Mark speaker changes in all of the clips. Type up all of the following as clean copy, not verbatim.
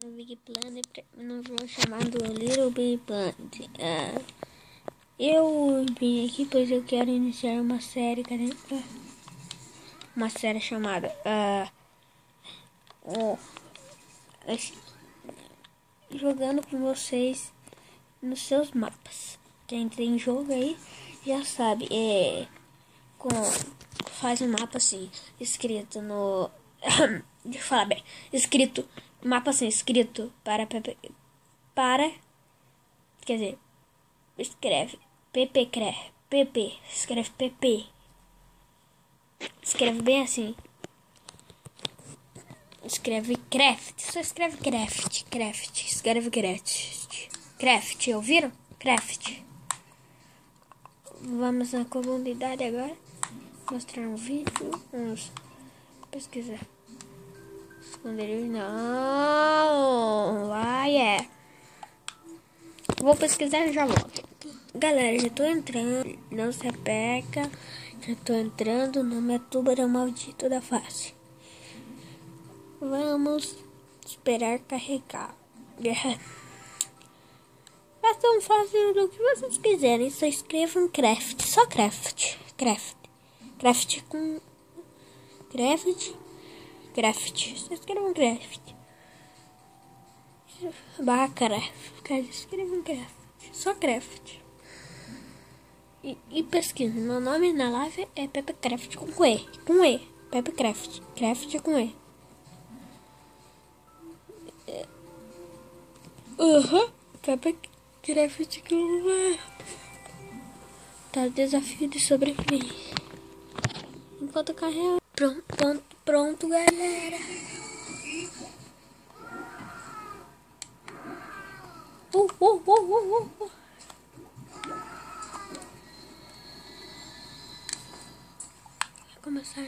Speaker 1: No Big Planet, no jogo chamado Little Big Planet. Eu vim aqui pois eu quero iniciar uma série, uma série chamada jogando com vocês nos seus mapas. Quem tem jogo aí já sabe, faz um mapa assim, escrito no deixa eu falar bem, escrito mapa assim, escrito quer dizer, escreve escreve PP, escreve bem assim, escreve craft, só escreve craft, escreve craft, ouviram? Craft. Vamos na comunidade agora, mostrar um vídeo, vamos pesquisar. Esconderijo não, vou pesquisar e já volto. Galera, já tô entrando, não se apeca, já tô entrando, o nome é Tubarão Maldito da Face. Vamos esperar carregar. Façam fácil do que vocês quiserem, só escrevam craft, só craft com craft, só escrevam craft. Escrevam craft, só craft. E pesquisa, meu nome na live é Pepecraft com E, Pepecraft, craft com E. Pepecraft com E. Tá, desafio de sobrevivência. Enquanto carrega. Pronto, galera. Vai começar.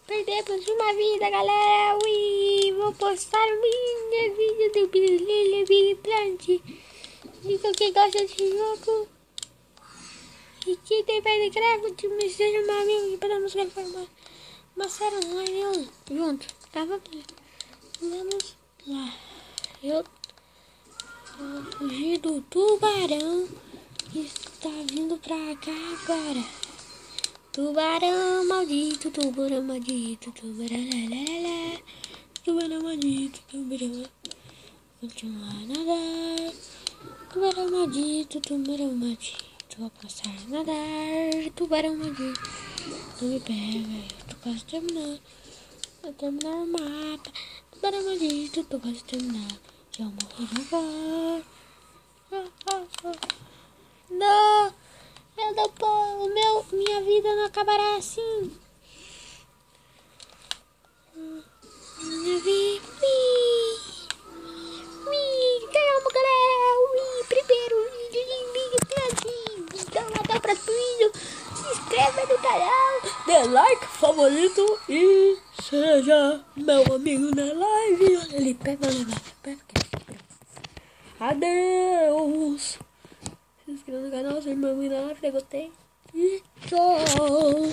Speaker 1: Perdemos uma vida, galera. Vou postar minha vídeo do Big Planet. Diga que gosta desse jogo. E que tem Minecraft, me seja meu amigo e podemos gravar uma série online junto. Tá bom? Vamos lá. Eu fugi do tubarão que está vindo pra cá agora. Tubarão maldito, tubarão maldito, tubarão lalala, tubarão maldito, tubarão, continua a nadar, tubarão maldito, vou passar a nadar, tubarão maldito, não me pega, eu tô quase terminando, vou terminar o mapa, tubarão maldito, tô quase terminando, já morri agora, não! Eu não posso, minha vida não acabará assim. Minha vida. Calma, galera. Primeiro, então até o próximo vídeo. Se inscreva no canal, dê like, favorito e seja meu amigo na live. Olha ali, pega. Adeus. Se inscreva no canal, seja meu amigo na live, gostei. E tchau.